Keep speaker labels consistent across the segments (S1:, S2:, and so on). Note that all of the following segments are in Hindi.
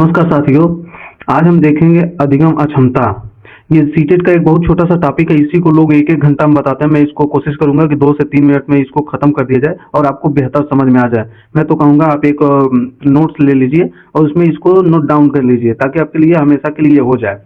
S1: नमस्कार साथियों, आज हम देखेंगे अधिगम अक्षमता। ये सीटेट का एक बहुत छोटा सा टॉपिक है। इसी को लोग एक एक घंटा में बताते हैं। मैं इसको कोशिश करूंगा कि 2 से 3 मिनट में इसको खत्म कर दिया जाए और आपको बेहतर समझ में आ जाए। मैं तो कहूंगा आप एक नोट्स ले लीजिए और उसमें इसको नोट डाउन कर लीजिए ताकि आपके लिए हमेशा के लिए हो जाए।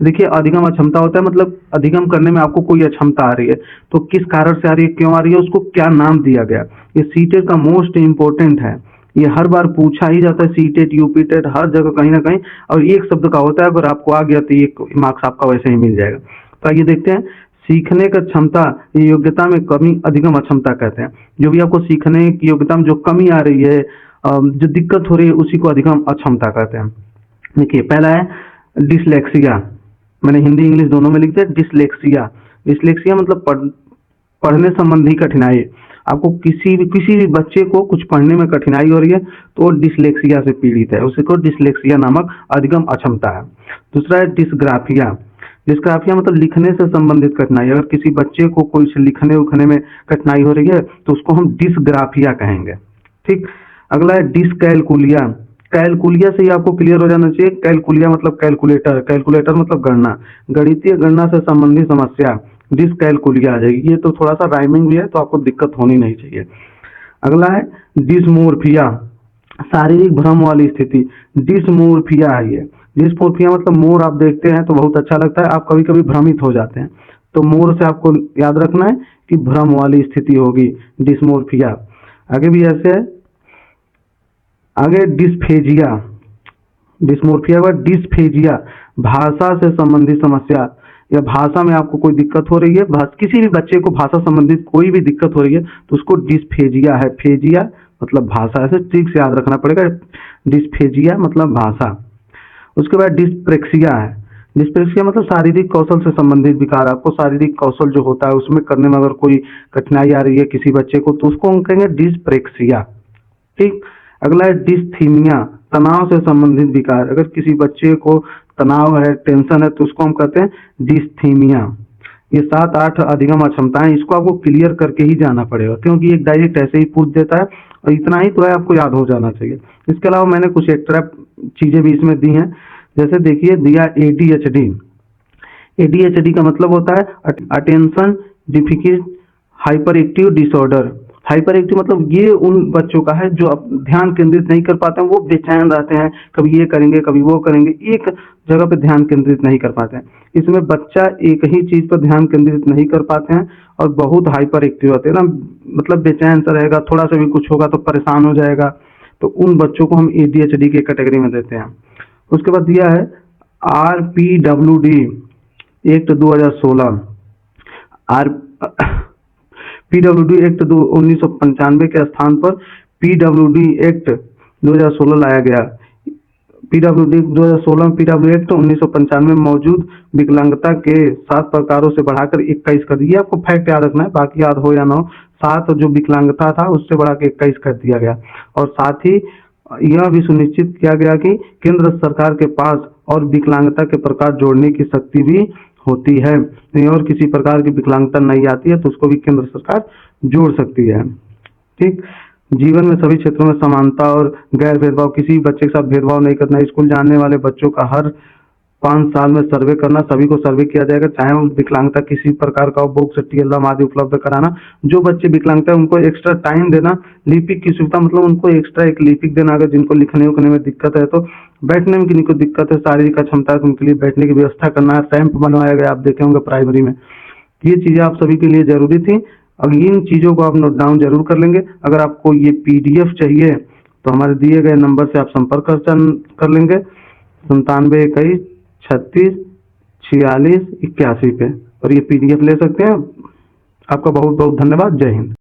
S1: देखिए, अधिगम अक्षमता होता है मतलब अधिगम करने में आपको कोई अक्षमता आ रही है, तो किस कारण से आ रही है, क्यों आ रही है, उसको क्या नाम दिया गया। ये सीटेट का मोस्ट इम्पोर्टेंट है। ये हर बार पूछा ही जाता है, सीटेट यूपीटेट हर जगह कहीं ना कहीं। और एक शब्द का होता है, अगर आपको आ गया तो एक मार्क्स आपका वैसे ही मिल जाएगा। तो आइए देखते हैं, सीखने का क्षमता, ये योग्यता में कमी अधिगम अक्षमता कहते हैं। जो भी आपको सीखने की योग्यता में जो कमी आ रही है, जो दिक्कत हो रही है, उसी को अधिगम अक्षमता कहते हैं। देखिए, पहला है डिसलेक्सिया। मैंने हिंदी इंग्लिश दोनों में लिख दिया। डिसलेक्सिया, डिसलेक्सिया मतलब पढ़ने संबंधी कठिनाई। आपको किसी भी बच्चे को कुछ पढ़ने में कठिनाई हो रही है तो वो डिसलेक्सिया से पीड़ित है, उसी को डिसलेक्सिया नामक अधिगम अक्षमता है। दूसरा है डिस्ग्राफिया। डिस्ग्राफिया मतलब लिखने से संबंधित कठिनाई। अगर किसी बच्चे को कुछ लिखने उखने में कठिनाई हो रही है तो उसको हम डिस्ग्राफिया कहेंगे। ठीक। अगला है डिसकैलकुलिया। कैलकुलिया से ही आपको क्लियर हो जाना चाहिए। कैलकुलिया मतलब कैलकुलेटर, कैलकुलेटर मतलब गणना, गणितीय गणना से संबंधित समस्या, डिसकैलकुलिया आ जाएगी। ये तो थोड़ा सा राइमिंग भी है तो आपको दिक्कत होनी नहीं चाहिए। अगला है डिसमोर्फिया, शारीरिक भ्रम वाली स्थिति, डिसमोर्फिया है ये। डिसमोर्फिया मतलब मोर आप देखते हैं तो बहुत अच्छा लगता है, आप कभी कभी भ्रमित हो जाते हैं, तो मोर से आपको याद रखना है कि भ्रम वाली स्थिति होगी, डिसमोर्फिया। आगे भी ऐसे है। आगे डिस्फेजिया, डिस्मोर्फिया का डिस्फेजिया, भाषा से संबंधित समस्या या भाषा में आपको कोई दिक्कत हो रही है, किसी भी बच्चे को भाषा संबंधित कोई भी दिक्कत हो रही है तो उसको डिस्फेजिया है। फेजिया मतलब भाषा, ऐसे ठीक से याद रखना पड़ेगा। डिस्फेजिया मतलब भाषा। उसके बाद डिस्प्रेक्सिया है। डिस्प्रेक्सिया मतलब शारीरिक कौशल से संबंधित विकार। आपको शारीरिक कौशल जो होता है उसमें करने में अगर कोई कठिनाई आ रही है किसी बच्चे को तो उसको हम कहेंगे डिस्प्रेक्सिया। ठीक। अगला है डिस्थीमिया, तनाव से संबंधित विकार। अगर किसी बच्चे को तनाव है, टेंशन है तो उसको हम कहते हैं डिस्थीमिया। ये 7-8 अधिगम अक्षमताएं, इसको आपको क्लियर करके ही जाना पड़ेगा क्योंकि एक डायरेक्ट ऐसे ही पूछ देता है और इतना ही तो है, आपको याद हो जाना चाहिए। इसके अलावा मैंने कुछ एक्स्ट्रा चीजें भी इसमें दी हैं। जैसे देखिए, दिया ADHD। ADHD का मतलब होता है attention difficult hyper active disorder. Hyper active मतलब ये उन बच्चों का है जो ध्यान केंद्रित नहीं कर पाते हैं, वो बेचैन रहते हैं, कभी ये करेंगे कभी वो करेंगे, एक जगह पे ध्यान केंद्रित नहीं कर पाते हैं। इसमें बच्चा एक ही चीज पर ध्यान केंद्रित नहीं कर पाते हैं और बहुत हाइपर एक्टिव होते हैं ना, मतलब बेचैन सा रहेगा, थोड़ा सा भी कुछ होगा तो परेशान हो जाएगा। तो उन बच्चों को हम ADHD के कैटेगरी में देते हैं। उसके बाद दिया है RPWD एक्ट 2016। PWD एक्ट 1995 के स्थान पर PWD एक्ट 2016 लाया गया। PWD 2016 PWD एक्ट 1995 में मौजूद विकलांगता के 7 प्रकारों से बढ़ाकर 21 कर दिया। आपको फैक्ट याद रखना है, बाकी याद हो या ना हो। 7 जो विकलांगता था उससे बढ़ा के 21 कर दिया गया। और साथ ही यह भी सुनिश्चित किया गया कि केंद्र सरकार के पास और विकलांगता के प्रकार जोड़ने की शक्ति भी होती है। और किसी प्रकार की विकलांगता नहीं आती है तो उसको भी केंद्र सरकार जोड़ सकती है। ठीक। जीवन में सभी क्षेत्रों में समानता और गैर भेदभाव, किसी भी बच्चे के साथ भेदभाव नहीं करना। स्कूल जाने वाले बच्चों का हर 5 साल में सर्वे करना, सभी को सर्वे किया जाएगा, चाहे वो विकलांगता किसी प्रकार का बुक्स TLM आदि उपलब्ध कराना। जो बच्चे विकलांगता है उनको एक्स्ट्रा टाइम देना। लिपिक की सुविधा मतलब उनको एक्स्ट्रा एक लिपिक देना। अगर जिनको लिखने उखने में दिक्कत है तो बैठने में किसी को दिक्कत है, शारीरिक अक्षमता है तो उनके लिए बैठने की व्यवस्था करना है। रैंप बनवाया गया, आप देखे होंगे प्राइमरी में। ये चीजें आप सभी के लिए जरूरी थी। अब इन चीजों को आप नोट डाउन जरूर कर लेंगे। अगर आपको ये PDF चाहिए तो हमारे दिए गए नंबर से आप संपर्क कर लेंगे 97 21 36 46 81 पे, और ये PDF ले सकते हैं। आपका बहुत बहुत धन्यवाद। जय हिंद।